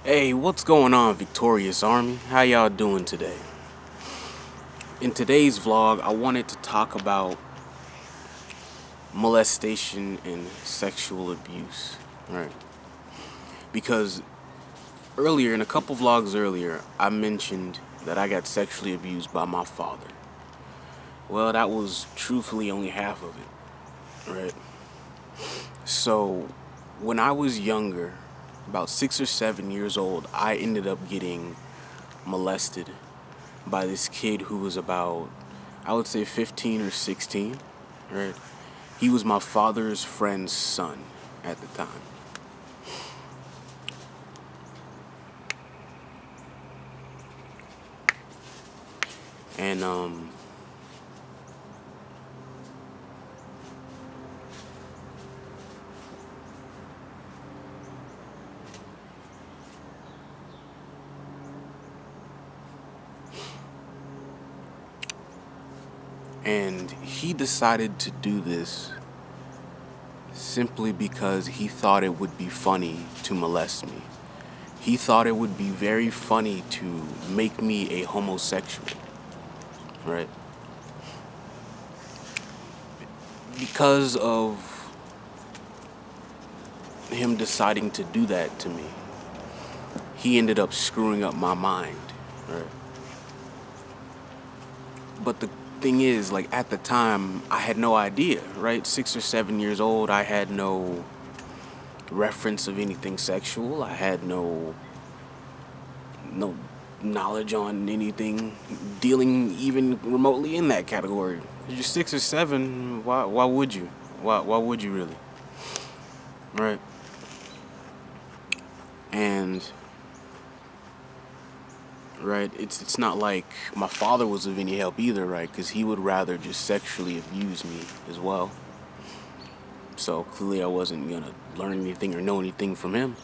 Hey, what's going on, Victorious Army? How y'all doing today? In today's vlog, I wanted to talk about molestation and sexual abuse, right? Because earlier, in a couple vlogs earlier, I mentioned that I got sexually abused by my father. Well, that was truthfully only half of it, right? So, when I was younger, about 6 or 7 years old, I ended up getting molested by this kid who was about, I would say 15 or 16, right? He was my father's friend's son at the time. And and he decided to do this simply because he thought it would be funny to molest me. He thought it would be very funny to make me a homosexual, right? Because of him deciding to do that to me, he ended up screwing up my mind, right? But the thing is, like, at the time, I had no idea, right? 6 or 7 years old, I had no reference of anything sexual. I had no knowledge on anything dealing even remotely in that category. You're 6 or 7. Why would you? Why would you really? Right? And right, it's not like my father was of any help either, right? Because he would rather just sexually abuse me as well. So clearly I wasn't gonna learn anything or know anything from him.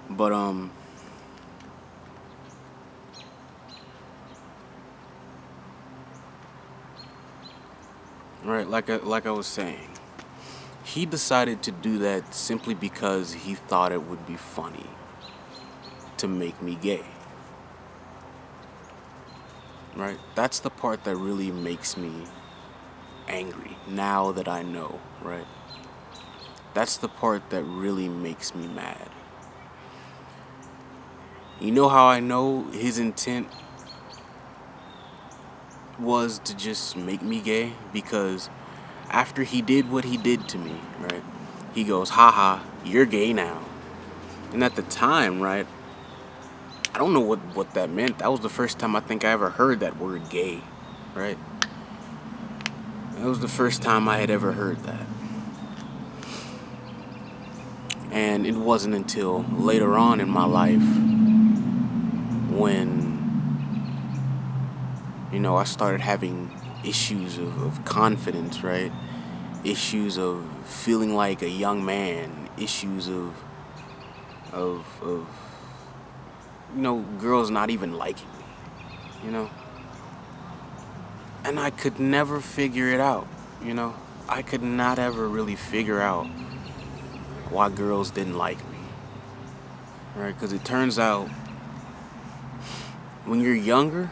But right, like I was saying, he decided to do that simply because he thought it would be funny to make me gay. Right? That's the part that really makes me angry now that I know, right? That's the part that really makes me mad. You know how I know his intent was to just make me gay? Because after he did what he did to me, right? He goes, haha, you're gay now. And at the time, right, I don't know what that meant. That was the first time I think I ever heard that word gay, right? That was the first time I had ever heard that. And it wasn't until later on in my life when, I started having issues of confidence, right? Issues of feeling like a young man, issues of girls not even liking me. And I could never figure it out, you know? I could not ever really figure out why girls didn't like me, right? Because it turns out when you're younger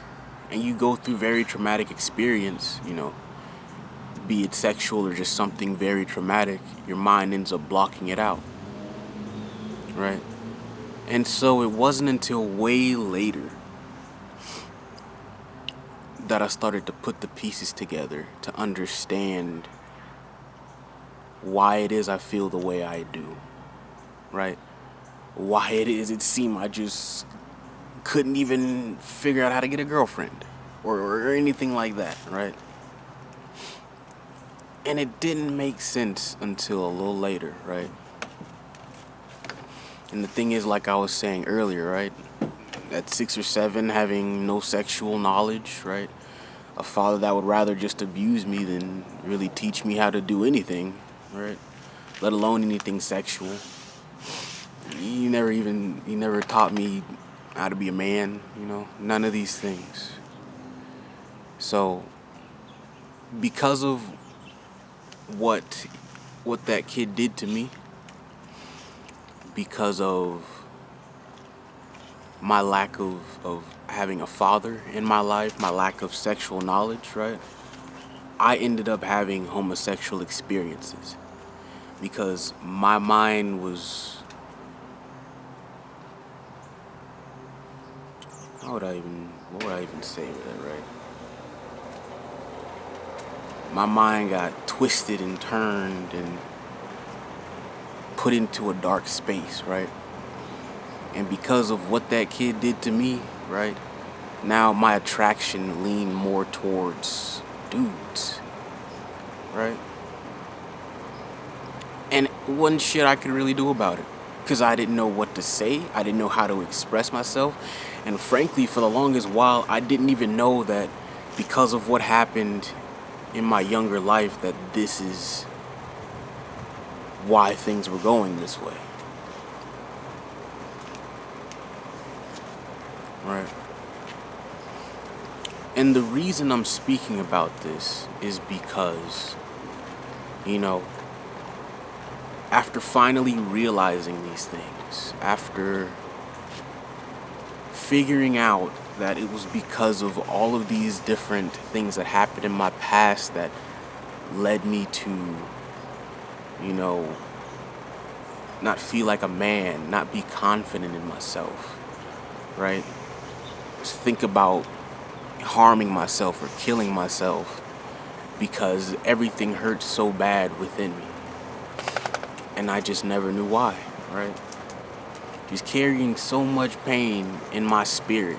and you go through very traumatic experience, be it sexual or just something very traumatic, your mind ends up blocking it out, right? And so it wasn't until way later that I started to put the pieces together to understand why it is I feel the way I do, right? Why it is it seemed I just couldn't even figure out how to get a girlfriend or anything like that, right? And it didn't make sense until a little later, right? And the thing is, like I was saying earlier, right? At 6 or 7, having no sexual knowledge, right? A father that would rather just abuse me than really teach me how to do anything, right? Let alone anything sexual. He never taught me how to be a man, none of these things. So, because of what that kid did to me, because of my lack of having a father in my life, my lack of sexual knowledge, right? I ended up having homosexual experiences because my mind was, what would I even say with that, right? My mind got twisted and turned and put into a dark space, right? And because of what that kid did to me, right? Now my attraction leaned more towards dudes, right? And it wasn't shit I could really do about it. Because I didn't know what to say. I didn't know how to express myself. And frankly, for the longest while, I didn't even know that because of what happened in my younger life, that this is why things were going this way. Right? And the reason I'm speaking about this is because, you know, after finally realizing these things, after figuring out that it was because of all of these different things that happened in my past that led me to, you know, not feel like a man, not be confident in myself, right? Just think about harming myself or killing myself because everything hurt so bad within me. And I just never knew why, right? Just carrying so much pain in my spirit,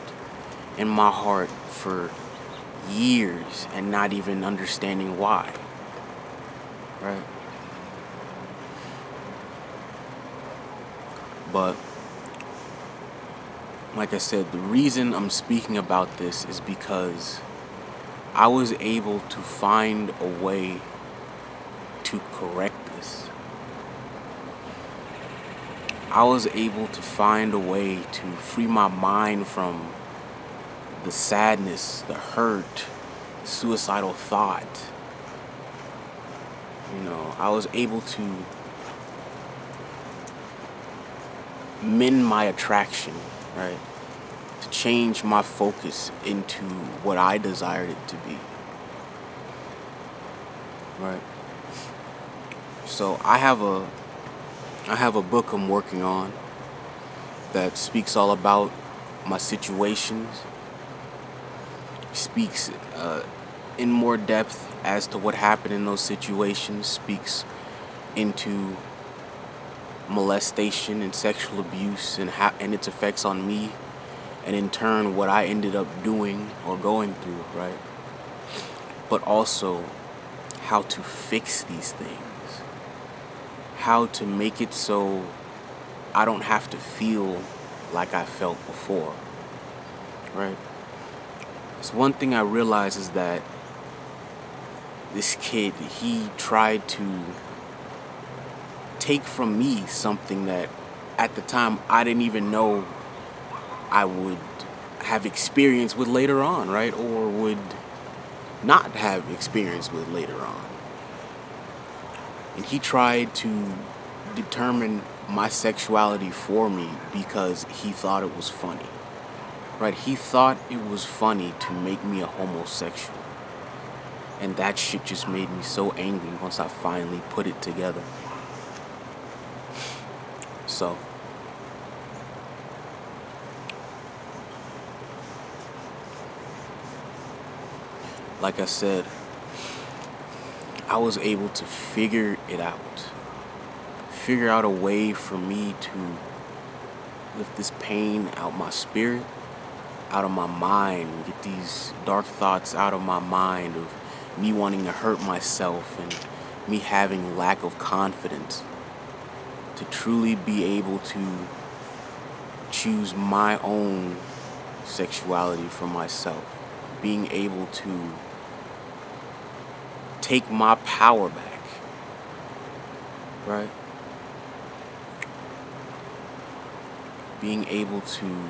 in my heart for years and not even understanding why, right? But, like I said, the reason I'm speaking about this is because I was able to find a way to correct this. I was able to find a way to free my mind from the sadness, the hurt, the suicidal thought. You know, I was able to mend my attraction, right? To change my focus into what I desired it to be. Right? So I have a book I'm working on that speaks all about my situations, speaks in more depth as to what happened in those situations, speaks into molestation and sexual abuse and its effects on me, and in turn what I ended up doing or going through, right? But also how to fix these things. How to make it so I don't have to feel like I felt before, right? So one thing I realized is that this kid, he tried to take from me something that at the time I didn't even know I would have experience with later on, right? Or would not have experience with later on. And he tried to determine my sexuality for me because he thought it was funny, right? He thought it was funny to make me a homosexual. And that shit just made me so angry once I finally put it together. So, like I said, I was able to figure it out. Figure out a way for me to lift this pain out my spirit, out of my mind, get these dark thoughts out of my mind of me wanting to hurt myself and me having lack of confidence, to truly be able to choose my own sexuality for myself, being able to take my power back, right? Being able to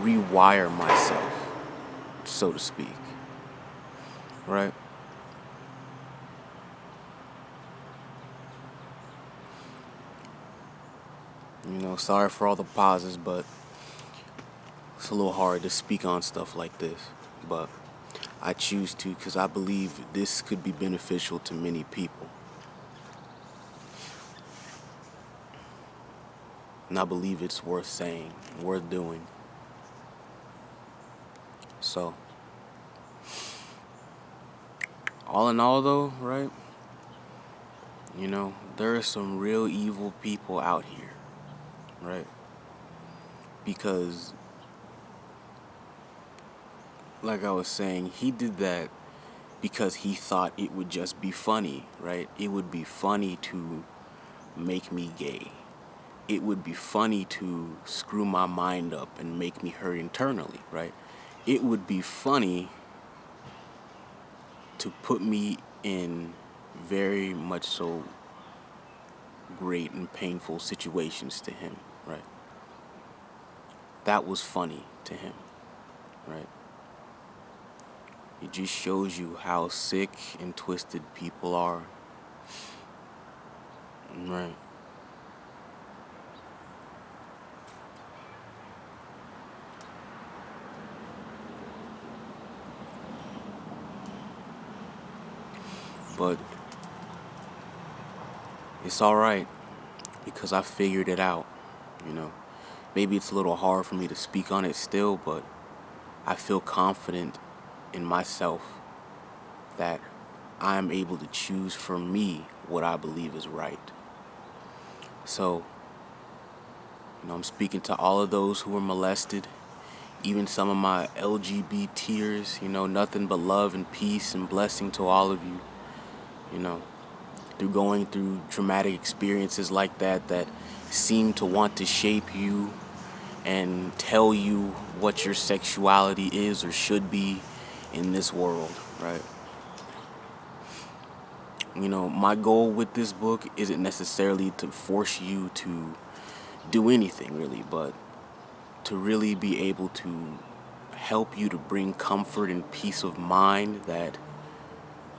rewire myself, so to speak, right? Sorry for all the pauses, but it's a little hard to speak on stuff like this. But I choose to because I believe this could be beneficial to many people. And I believe it's worth saying, worth doing. So, all in all, though, right? There are some real evil people out here, right? Because, like I was saying, he did that because he thought it would just be funny, right? It would be funny to make me gay. It would be funny to screw my mind up and make me hurt internally, right? It would be funny to put me in very much so great and painful situations to him, right? That was funny to him, right? It just shows you how sick and twisted people are, right? But it's alright because I figured it out, you know. Maybe it's a little hard for me to speak on it still, but I feel confident in myself that I am able to choose for me what I believe is right. So, I'm speaking to all of those who were molested, even some of my LGBTers, nothing but love and peace and blessing to all of you, you know, through going through traumatic experiences like that seem to want to shape you and tell you what your sexuality is or should be in this world, right? My goal with this book isn't necessarily to force you to do anything really, but to really be able to help you to bring comfort and peace of mind that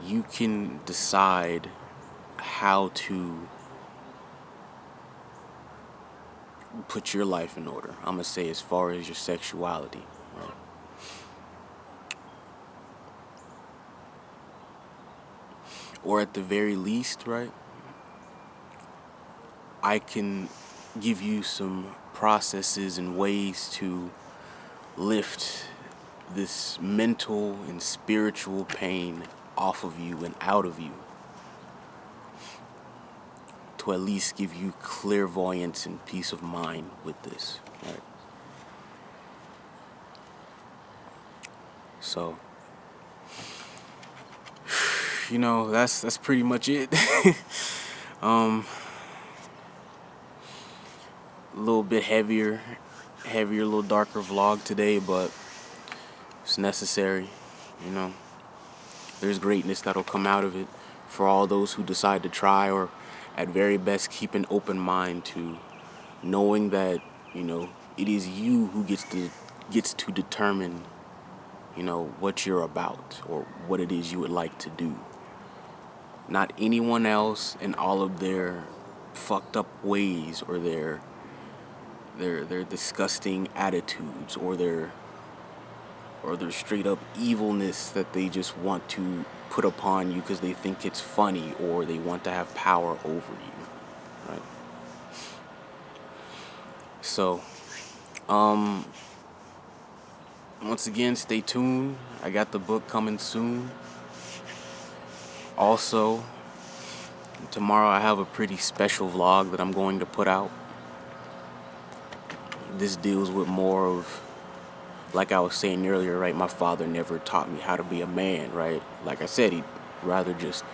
you can decide how to put your life in order. I'm going to say as far as your sexuality, right? Or at the very least, right? I can give you some processes and ways to lift this mental and spiritual pain off of you and out of you, to at least give you clairvoyance and peace of mind with this, right? So, that's pretty much it. A little bit heavier, a little darker vlog today, but it's necessary, you know. There's greatness that'll come out of it for all those who decide to try, or at very best keep an open mind to knowing that, it is you who gets to determine, what you're about or what it is you would like to do. Not anyone else and all of their fucked up ways or their disgusting attitudes or their straight up evilness that they just want to put upon you because they think it's funny or they want to have power over you, right? So, once again, stay tuned. I got the book coming soon. Also, tomorrow I have a pretty special vlog that I'm going to put out. This deals with more of, like I was saying earlier, right? My father never taught me how to be a man, right? Like I said, he'd rather just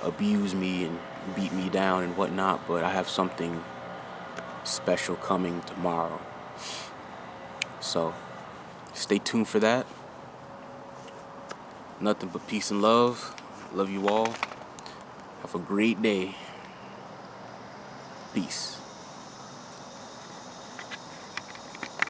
abuse me and beat me down and whatnot, but I have something special coming tomorrow. So, stay tuned for that. Nothing but peace and love. Love you all. Have a great day. Peace.